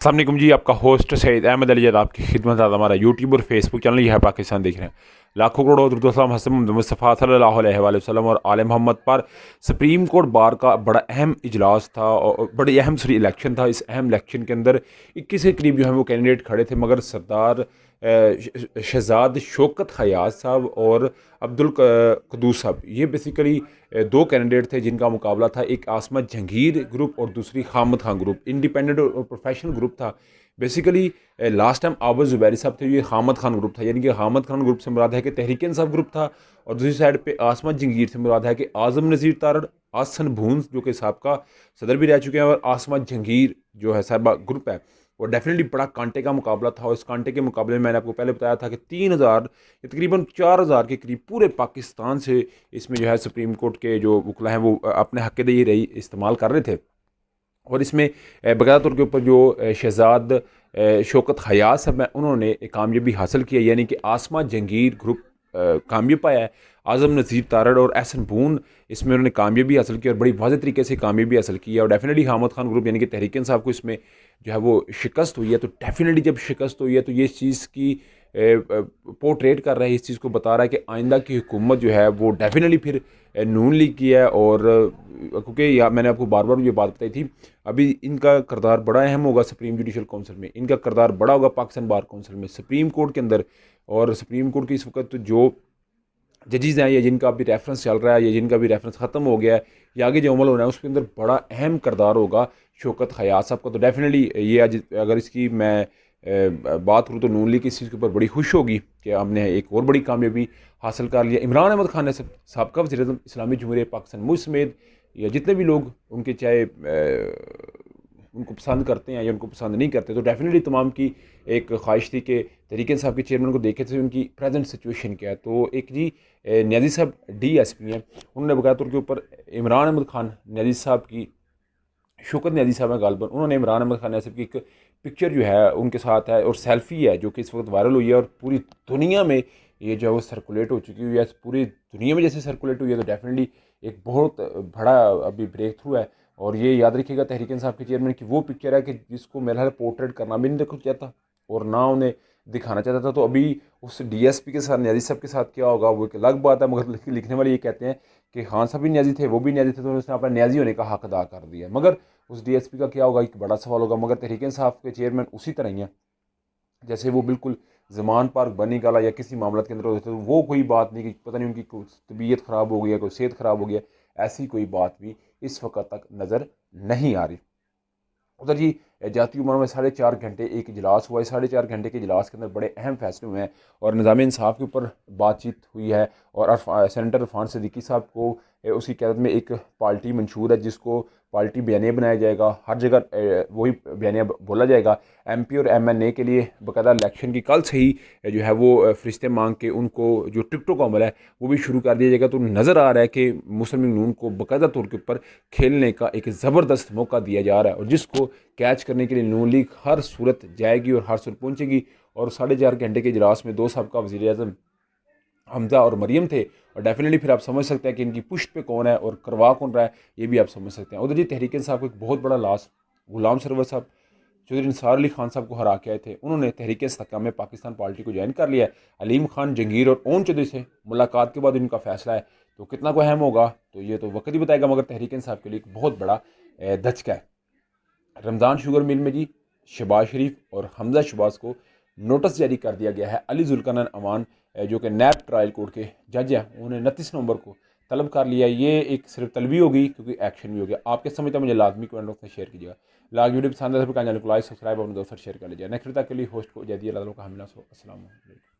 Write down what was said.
अस्सलाम वालेकुम जी, आपका होस्ट सईद अहमद अली जद आपकी खिदमत। हमारा यूट्यूब और फेसबुक चैनल यह है पाकिस्तान देख रहे हैं। लाखों करोड़ों दुरूद हसन मुस्तफ़ा सल्लल्लाहु अलैहि वसल्लम और आले मोहम्मद पर सुप्रीम कोर्ट बार का बड़ा अहम इजलास था और बड़ी अहम इलेक्शन था। इस अहम इलेक्शन के अंदर 21 के करीब जो है वो कैंडिडेट खड़े थे, मगर सरदार शहजाद शौकत हयात साहब और अब्दुल कदूस साहब, ये बेसिकली दो कैंडिडेट थे जिनका मुकाबला था। एक आसमत जहांगीर ग्रुप और दूसरी हामिद खान ग्रुप, इंडिपेंडेंट और प्रोफेशनल ग्रुप था। बेसिकली लास्ट टाइम आबद ज़ुबैरी साहब थे, ये हामिद खान ग्रुप था। यानी कि हामिद खान ग्रुप से मुराद है कि तहरीक इंसाफ ग्रुप था, और दूसरी साइड पे आसमत जहांगीर से मुराद है कि आज़म नज़ीर तारड़, आसन भून जो कि साहबका सदर भी रह चुके हैं, और आसमत जहांगीर जो है साहबा ग्रुप है। वो डेफिनेटली बड़ा कांटे का मुकाबला था, और इस कांटे के मुकाबले में मैंने आपको पहले बताया था कि 3,000 तकरीबन 4,000 के करीब पूरे पाकिस्तान से इसमें जो है सुप्रीम कोर्ट के जो वकला हैं वो अपने हक दही रही इस्तेमाल कर रहे थे। और इसमें बाकायदा तौर के ऊपर जो शहजाद शौकत हयात साहब हैं, उन्होंने एक कामयाबी हासिल की है। यानी कि आसमा जहांगीर ग्रुप कामयाब पाया है। आज़म नज़ीर तारड़ और एहसन बून इसमें उन्होंने कामयाबी हासिल की और बड़ी वाज़ेह तरीके से कामयाबी हासिल की है। और डेफिनेटली हामिद खान ग्रुप यानी कि तहरीक इंसाफ को इसमें जो है वो शिकस्त हुई है। तो डेफिनेटली जब शिकस्त हुई है तो ये इस चीज़ की पोर्ट्रेट कर रहा है, इस चीज़ को बता रहा है कि आइंदा की हुकूमत जो है वो डेफिनेटली फिर नून लीग की है। और क्योंकि या मैंने आपको बार बार ये बात बताई थी, अभी इनका किरदार बड़ा अहम होगा सुप्रीम जुडिशल काउंसिल में, इनका किरदार बड़ा होगा पाकिस्तान बार काउंसिल में, सुप्रीम कोर्ट के अंदर। और सुप्रीम कोर्ट की इस वक्त जो जजेज़ हैं या जिनका अभी रेफरेंस चल रहा है या जिनका भी रेफरेंस ख़त्म हो गया है या आगे जो अमल होना है, उसके अंदर बड़ा अहम किरदार होगा शौकत हयात साहब का। तो डेफिनेटली ये आज अगर इसकी मैं बात करूँ तो नून लीग इस चीज़ के ऊपर बड़ी खुश होगी कि हमने एक और बड़ी कामयाबी हासिल कर लिया। इमरान अहमद खान ने साबका वज़ीर-ए-आज़म इस्लामी जमहूरियत पाकिस्तान मुझ समेत या जितने भी लोग उनके चाहे उनको पसंद करते हैं या उनको पसंद नहीं करते, तो डेफिनेटली तमाम की एक ख्वाहिश थी कि तहरीक इंसाफ के चेयरमैन को देखे थे उनकी प्रेजेंट सिचुएशन क्या है। तो एक जी न्याजी साहब DSP हैं, उन्होंने बकाया तौर के ऊपर इमरान अहमद खान न्याजी साहब की, शौकत न्याजी साहब हैं गालबन, उन्होंने इमरान अहमद खान साहब की एक पिक्चर जो है उनके साथ है और सेल्फी है जो कि इस वक्त वायरल हुई है और पूरी दुनिया में ये जो है वो सर्कुलेट हो चुकी हुई है। पूरी दुनिया में जैसे सर्कुलेट हुई है तो डेफिनेटली एक बहुत बड़ा अभी ब्रेक थ्रू है। और ये याद रखिएगा तहरीक इंसाफ के चेयरमैन की वो पिक्चर है कि जिसको मेरा ख्याल पोर्ट्रेट करना भी नहीं देखो चाहता और ना उन्हें दिखाना चाहता था। तो अभी उस DSP के साथ न्याजी साहब के साथ क्या होगा वो एक अलग बात है, मगर लिखने वाले ये कहते हैं कि खान साहब भी न्याजी थे, वो भी न्याजी थे, तो उसने अपना न्याजी होने का हक अदा कर दिया। मगर उस DSP का क्या होगा, एक बड़ा सवाल होगा। मगर तहरीक इंसाफ के चेयरमैन उसी तरह ही हैं जैसे वो बिल्कुल ज़मान पार्क बनी गाला या किसी मामला के अंदर होते थे, तो वो कोई बात नहीं कि पता नहीं उनकी कोई तबीयत ख़राब हो गई है, कोई सेहत ख़राब हो गया, ऐसी कोई बात भी इस वक्त तक नज़र नहीं आ रही। उधर जी जाती उम्र में 4.5 घंटे एक इजलास हुआ है। 4.5 घंटे के इजलास के अंदर बड़े अहम फैसले हुए हैं और निज़ाम इंसाफ के ऊपर बातचीत हुई है। और सेनेटर इरफान सिद्दीकी साहब को उसकी क़यादत में एक पार्टी मंशूर है जिसको पार्टी बयानिया बनाया जाएगा, हर जगह वही बयानिया बोला जाएगा। MP और MNA के लिए बाकायदा इलेक्शन की कल से ही जो है वो फरिश्ते मांग के उनको जो टिकटों का अमल है वो भी शुरू कर दिया जाएगा। तो नज़र आ रहा है कि मुस्लिम लीग नून को बाकायदा तौर के ऊपर खेलने का एक ज़बरदस्त मौका दिया जा रहा है, और जिसको कैच करने के लिए नून लीग हर सूरत जाएगी और हर सूरत पहुँचेगी। और 4.5 घंटे के इजलास में 2 साबका वज़ीर-ए-आज़म हमजा और मरियम थे, और डेफिनेटली फिर आप समझ सकते हैं कि इनकी पुष्ट पे कौन है और करवा कौन रहा है, ये भी आप समझ सकते हैं। उधर जी तहरीक इंसाफ को एक बहुत बड़ा लॉस, गुलाम सरवर साहब चौधरी निसार अली खान साहब को हरा के आए थे, उन्होंने तहरीक इस्तेकाम में पाकिस्तान पार्टी को ज्वाइन कर लिया है। अलीम खान जहांगीर और ओन चौधरी से मुलाकात के बाद इनका फैसला है, तो कितना को अहम होगा तो ये तो वक्त ही बताएगा, मगर तहरीक इंसाफ के लिए एक बहुत बड़ा धचका है। रमज़ान शुगर मिल में जी शहबाज शरीफ और हमजा शहबाज को नोटिस जारी कर दिया गया है। अली जुल्करनैन अमान जो कि नैब ट्रायल कोर्ट के जज हैं, उन्होंने 29 नवंबर को तलब कर लिया। ये एक सिर्फ तलबी होगी क्योंकि एक्शन भी हो गया। आपके समझता मुझे लाजमी कमेंट बॉक्स में शेयर कीजिएगा। लाइक वीडियो पसंद है तो चैनल को लाइक सब्सक्राइब और दोस्तों शेयर कर लीजिए। नेक्स्ट तक के लिए होस्ट को जैदी अल्लाह का हमिला। अस्सलाम वालेकुम।